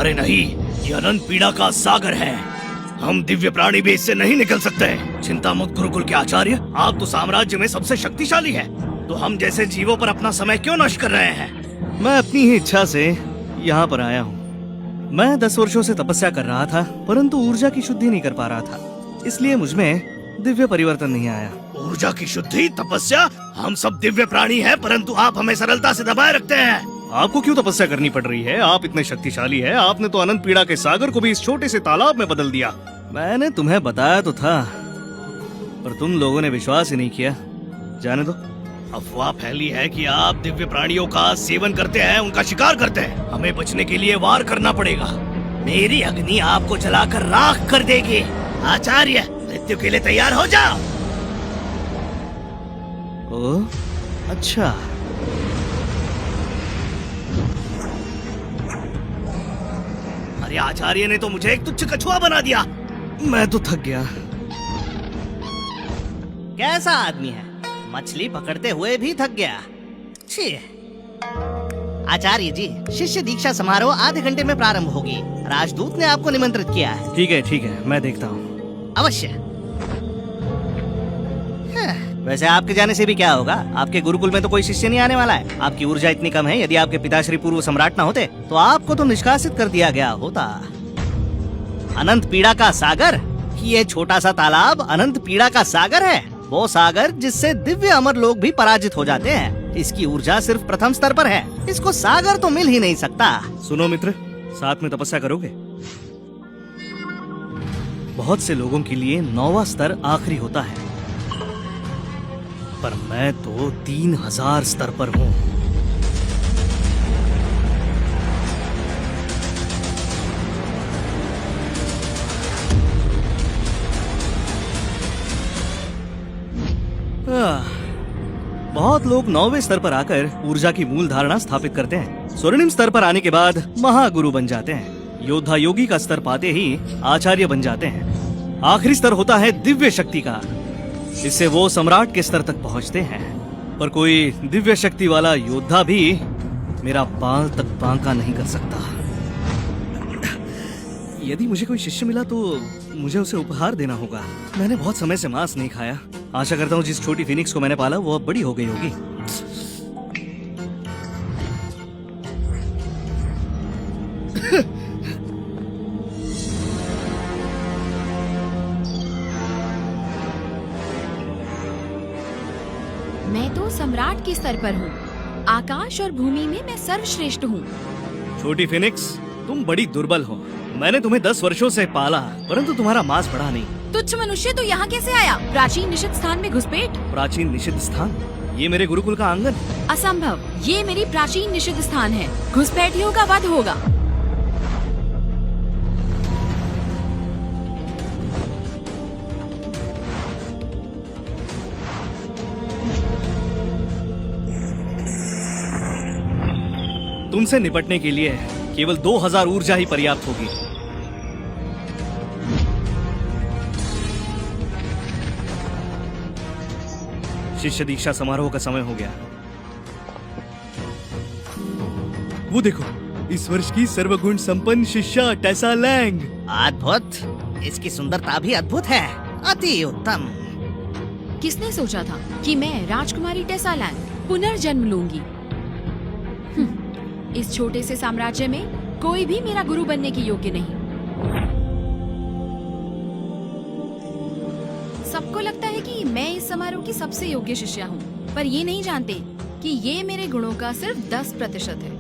अरे नहीं, ये अनंत पीड़ा का सागर है। हम दिव्य प्राणी भी इससे नहीं निकल सकते। चिंता मत गुरुकुल के आचार्य, आप तो साम्राज्य में सबसे शक्तिशाली है, तो हम जैसे जीवों पर अपना समय क्यों नष्ट कर रहे हैं? मैं अपनी ही इच्छा से यहाँ पर आया हूँ। मैं 10 वर्षों से तपस्या कर रहा था, परंतु ऊर्जा की शुद्धि नहीं कर पा रहा था, इसलिए मुझमें दिव्य परिवर्तन नहीं आया। ऊर्जा की शुद्धि, तपस्या? हम सब दिव्य प्राणी हैं, परंतु आप हमें सरलता से दबाए रखते हैं। आपको क्यों तपस्या करनी पड़ रही है? आप इतने शक्तिशाली हैं। आपने तो अनंत पीड़ा के सागर को भी इस छोटे से तालाब में बदल दिया। मैंने तुम्हें बताया तो था, पर तुम लोगों ने विश्वास ही नहीं किया। जाने दो। अफवाह फैली है कि आप दिव्य प्राणियों का सेवन करते हैं, उनका शिकार करते हैं। हमें बचने के लिए वार करना पड़ेगा। मेरी अग्नि आपको जलाकर राख कर देगी। आचार्य, मृत्यु के लिए तैयार हो जाओ। ओह, अच्छा। अरे आचार्य ने तो मुझे एक तुच्छ कछुआ बना दिया। मैं तो थक गया। कैसा आदमी है, मछली पकड़ते हुए भी थक गया। छी। आचार्य जी, शिष्य दीक्षा समारोह आधे घंटे में प्रारंभ होगी। राजदूत ने आपको निमंत्रित किया है। ठीक है, मैं देखता हूँ। अवश्य। वैसे आपके जाने से भी क्या होगा? आपके गुरुकुल में तो कोई शिष्य नहीं आने वाला है। आपकी ऊर्जा इतनी कम है, यदि आपके पिताश्री पूर्व सम्राट न होते तो आपको तो निष्कासित कर दिया गया होता। अनंत पीड़ा का सागर? ये छोटा सा तालाब अनंत पीड़ा का सागर है, वो सागर जिससे दिव्य अमर लोग भी पराजित हो जाते हैं। इसकी ऊर्जा सिर्फ प्रथम स्तर पर है, इसको सागर तो मिल ही नहीं सकता। सुनो मित्र, साथ में तपस्या करोगे? बहुत से लोगों के लिए 9वां स्तर आखिरी होता है, पर मैं तो 3000 स्तर पर हूँ। बहुत लोग 9वें स्तर पर आकर ऊर्जा की मूल धारणा स्थापित करते हैं। स्वर्णिम स्तर पर आने के बाद महागुरु बन जाते हैं। योद्धा योगी का स्तर पाते ही आचार्य बन जाते हैं। आखिरी स्तर होता है दिव्य शक्ति का, इससे वो सम्राट के स्तर तक पहुंचते हैं। पर कोई दिव्य शक्ति वाला योद्धा भी मेरा बाल तक बांका नहीं कर सकता। यदि मुझे कोई शिष्य मिला तो मुझे उसे उपहार देना होगा। मैंने बहुत समय से मांस नहीं खाया। आशा करता हूँ जिस छोटी फिनिक्स को मैंने पाला वो अब बड़ी हो गई होगी। मैं तो सम्राट के स्तर पर हूँ। आकाश और भूमि में मैं सर्वश्रेष्ठ हूँ। छोटी फिनिक्स, तुम बड़ी दुर्बल हो। मैंने तुम्हें 10 वर्षों से पाला, परंतु तुम्हारा मांस बढ़ा नहीं। तुच्छ मनुष्य, तो यहाँ कैसे आया? प्राचीन निषिद्ध स्थान में घुसपैठ? प्राचीन निषिद्ध स्थान? ये मेरे गुरुकुल का आंगन। असंभव, ये मेरी प्राचीन निषिद्ध स्थान है। घुसपैठियों का वध होगा। तुमसे निपटने के लिए केवल 2000 ऊर्जा ही पर्याप्त होगी। शिष्य दीक्षा समारोह का समय हो गया। वो देखो, इस वर्ष की सर्वगुण संपन्न शिष्या टेसा लैंग। अद्भुत, इसकी सुंदरता भी अद्भुत है। अति उत्तम। किसने सोचा था कि मैं राजकुमारी टेसा लैंग पुनर्जन्म लूंगी? इस छोटे से साम्राज्य में कोई भी मेरा गुरु बनने के योग्य नहीं। सबको लगता है कि मैं इस समारोह की सबसे योग्य शिष्या हूँ, पर ये नहीं जानते कि ये मेरे गुणों का सिर्फ 10% है।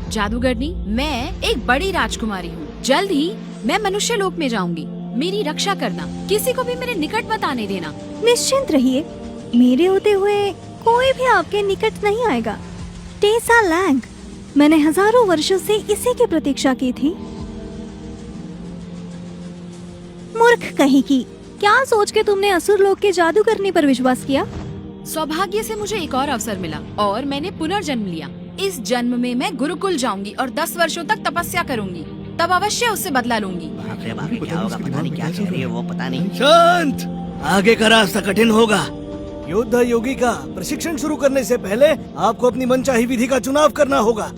जादूगरनी, मैं एक बड़ी राजकुमारी हूँ। जल्द ही मैं मनुष्य लोक में जाऊंगी। मेरी रक्षा करना, किसी को भी मेरे निकट मत आने देना। निश्चिंत रहिए, मेरे होते हुए कोई भी आपके निकट नहीं आएगा। टेसा लैंग, मैंने हजारों वर्षों से इसी की प्रतीक्षा की थी। मूर्ख कहीं की, क्या सोच के तुमने असुर लोक के जादू करने पर विश्वास किया? सौभाग्य से मुझे एक और अवसर मिला और मैंने पुनर्जन्म लिया। इस जन्म में मैं गुरुकुल जाऊंगी और 10 वर्षों तक तपस्या करूंगी, तब अवश्य उससे बदला लूंगी। बाप रे बाप, क्या होगा पता नहीं, क्या कह रही है वो पता नहीं। शांत, आगे का रास्ता कठिन होगा। योद्धा योगी का प्रशिक्षण शुरू करने से पहले आपको अपनी मनचाही विधि का चुनाव करना होगा।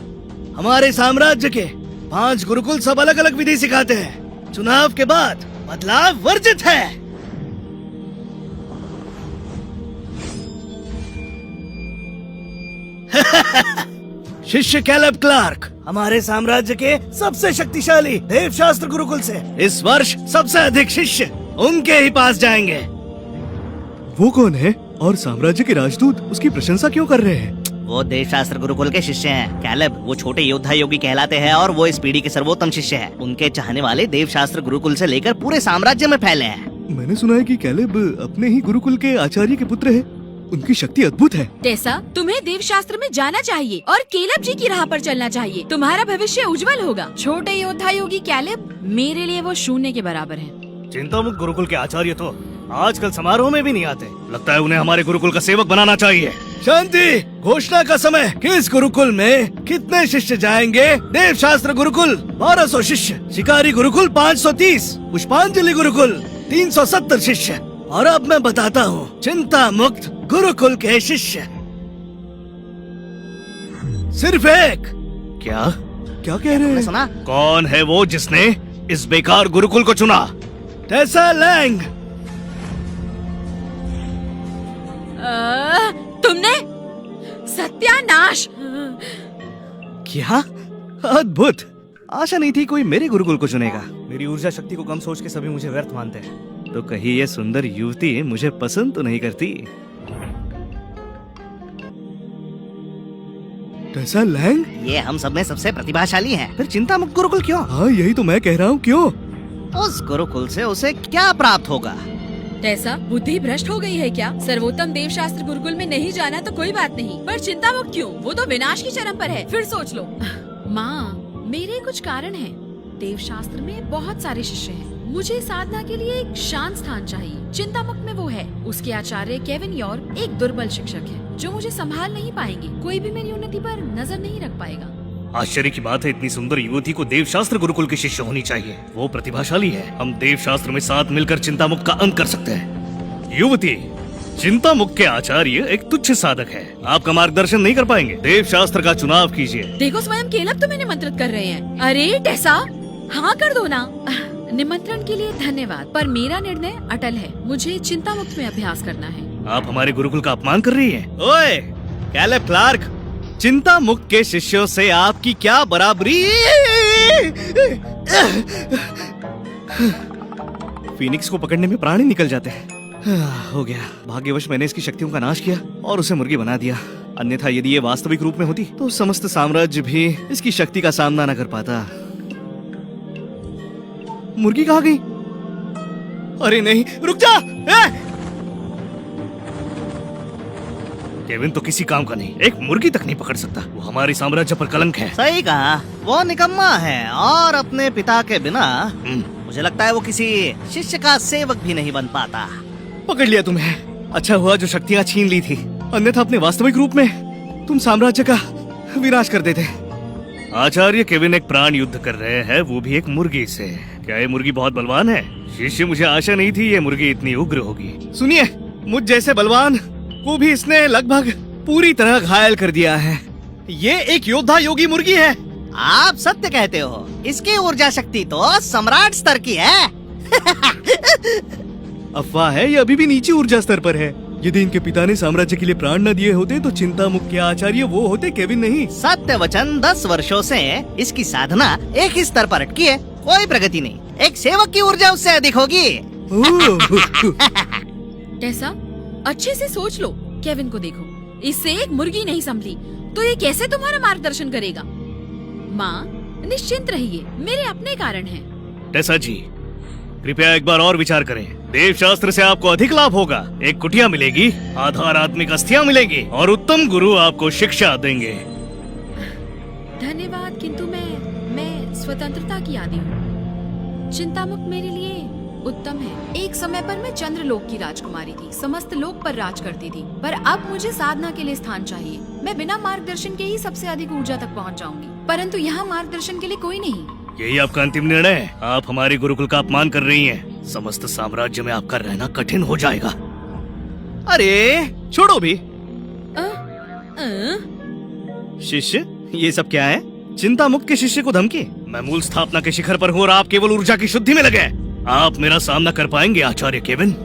हमारे साम्राज्य के 5 गुरुकुल सब अलग अलग विधि सिखाते हैं। चुनाव के बाद बदलाव वर्जित है। शिष्य कैलेब क्लार्क हमारे साम्राज्य के सबसे शक्तिशाली देवशास्त्र गुरुकुल से इस वर्ष सबसे अधिक शिष्य उनके ही पास जाएंगे। वो कौन है और साम्राज्य के राजदूत उसकी प्रशंसा क्यों कर रहे हैं? वो देवशास्त्र गुरुकुल के शिष्य हैं। कैलेब वो छोटे योद्धा योगी कहलाते हैं और वो इस पीढ़ी के सर्वोत्तम शिष्य हैं। उनके चाहने वाले देवशास्त्र गुरुकुल से लेकर पूरे साम्राज्य में फैले हैं। मैंने सुना है कि कैलेब अपने ही गुरुकुल के आचार्य के पुत्र हैं। उनकी शक्ति अद्भुत है। टेसा, तुम्हें देवशास्त्र में जाना चाहिए और केलब जी की राह पर चलना चाहिए। तुम्हारा भविष्य उज्जवल होगा। छोटे योद्धा योगी कैलेब मेरे लिए वो शून्य के बराबर है। चिंतामुक्त गुरुकुल के आचार्य तो आजकल समारोह में भी नहीं आते। लगता है उन्हें हमारे गुरुकुल का सेवक बनाना चाहिए। शांति, घोषणा का समय। किस गुरुकुल में कितने शिष्य जाएंगे? देवशास्त्र गुरुकुल 1200 शिष्य, शिकारी गुरुकुल 530, पुष्पांजलि गुरुकुल 370 शिष्य। और अब मैं बताता हूँ चिंता मुक्त गुरुकुल के शिष्य सिर्फ एक। क्या क्या कह रहे तुमने हैं? सुना? कौन है वो जिसने इस बेकार गुरुकुल को चुना? टेसा लैंग। तुमने सत्यानाश। क्या अद्भुत! आशा नहीं थी कोई मेरे गुरुकुल को चुनेगा। मेरी ऊर्जा शक्ति को कम सोच के सभी मुझे व्यर्थ मानते हैं। तो कहीं ये सुंदर युवती मुझे पसंद तो नहीं करती? टेसा लैंग? ये हम सब में सबसे प्रतिभाशाली हैं। फिर चिंता मुक्त गुरुकुल क्यों? हाँ, यही तो मैं कह रहा हूँ। क्यों? उस गुरुकुल से उसे क्या प्राप्त होगा? टेसा, बुद्धि भ्रष्ट हो गई है क्या? सर्वोत्तम देवशास्त्र गुरुकुल में नहीं जाना तो कोई बात नहीं, पर चिंता मुक्त क्यों? वो तो विनाश की चरम पर है। फिर सोच लो। माँ, मेरे कुछ कारण हैं। देवशास्त्र में बहुत सारे शिष्य हैं। मुझे साधना के लिए एक शांत स्थान चाहिए। चिंता मुक्त में वो है। उसके आचार्य केविन यॉर एक दुर्बल शिक्षक है जो मुझे संभाल नहीं पाएंगे। कोई भी मेरी उन्नति पर नजर नहीं रख पाएगा। आश्चर्य की बात है, इतनी सुंदर युवती को देवशास्त्र गुरुकुल की शिष्य होनी चाहिए। वो प्रतिभाशाली है। हम देवशास्त्र में साथ मिलकर चिंता मुक्त का अंत कर सकते हैं। युवती, चिंता मुक्त के आचार्य एक तुच्छ साधक है। आपका मार्गदर्शन नहीं कर पाएंगे। देवशास्त्र का चुनाव कीजिए। देखो, स्वयं केलब तुम्हें निमंत्रित कर रहे हैं। अरे टेसा, हाँ कर दो ना। निमंत्रण के लिए धन्यवाद, पर मेरा निर्णय अटल है। मुझे चिंता मुक्त में अभ्यास करना है। आप हमारे गुरुकुल का अपमान कर रही हैं। ओए, कैलेब क्लार्क, चिंता मुक्त के शिष्यों से आपकी क्या बराबरी? फीनिक्स को पकड़ने में प्राण ही निकल जाते हैं। हो गया। भाग्यवश मैंने इसकी शक्तियों का नाश किया और उसे मुर्गी बना दिया। अन्यथा यदि ये वास्तविक रूप में होती तो समस्त साम्राज्य भी इसकी शक्ति का सामना न कर पाता। मुर्गी कहाँ गई? अरे नहीं, रुक जा! केविन तो किसी काम का नहीं, एक मुर्गी तक नहीं पकड़ सकता। वो हमारे साम्राज्य पर कलंक है। सही कहा, वो निकम्मा है और अपने पिता के बिना मुझे लगता है वो किसी शिष्य का सेवक भी नहीं बन पाता। पकड़ लिया तुम्हें। अच्छा हुआ जो शक्तियाँ छीन ली थी, अन्यथा अपने वास्तविक रूप में तुम साम्राज्य का विनाश कर देते। आचार्य केविन एक प्राण युद्ध कर रहे हैं, वो भी एक मुर्गी से। क्या ये मुर्गी बहुत बलवान है? शिष्य, मुझे आशा नहीं थी ये मुर्गी इतनी उग्र होगी। सुनिए, मुझ जैसे बलवान को भी इसने लगभग पूरी तरह घायल कर दिया है। ये एक योद्धा योगी मुर्गी है। आप सत्य कहते हो। इसकी ऊर्जा शक्ति तो सम्राट स्तर की है। अफवाह है, ये अभी भी नीचे ऊर्जा स्तर पर है। यदि इनके पिता ने साम्राज्य के लिए प्राण न दिए होते तो चिंता मुक्त के आचार्य वो होते, केविन नहीं। सत्य वचन 10 वर्षों से इसकी साधना एक ही स्तर पर अटकी है। कोई प्रगति नहीं। एक सेवक की ऊर्जा उससे अधिक होगी। टेसा, अच्छे से सोच लो। केविन को देखो, इससे एक मुर्गी नहीं संभली तो ये कैसे तुम्हारा मार्गदर्शन करेगा? माँ, निश्चिंत रहिए, मेरे अपने कारण हैं। टेसा जी, कृपया एक बार और विचार करें। देवशास्त्र से आपको अधिक लाभ होगा। एक कुटिया मिलेगी, आधार आत्मिक अस्थियां मिलेंगी और उत्तम गुरु आपको शिक्षा देंगे। धन्यवाद, किंतु मैं स्वतंत्रता की आदी हूँ। चिंता मुक्त मेरे लिए उत्तम है। एक समय पर मैं चंद्रलोक की राजकुमारी थी, समस्त लोक पर राज करती थी, पर अब मुझे साधना के लिए स्थान चाहिए। मैं बिना मार्गदर्शन के ही सबसे अधिक ऊर्जा तक पहुंच जाऊंगी, परंतु यहाँ मार्गदर्शन के लिए कोई नहीं। यही आपका अंतिम निर्णय है? आप हमारे गुरुकुल का अपमान कर रही हैं। समस्त साम्राज्य में आपका रहना कठिन हो जाएगा। अरे छोड़ो भी। अ, अ, शिष्य, ये सब क्या है? चिंता मुक्त के शिष्य को धमकी? मैं मूल स्थापना के शिखर पर हूँ और आप केवल ऊर्जा की शुद्धि में लगे हैं। आप मेरा सामना कर पाएंगे आचार्य केविन?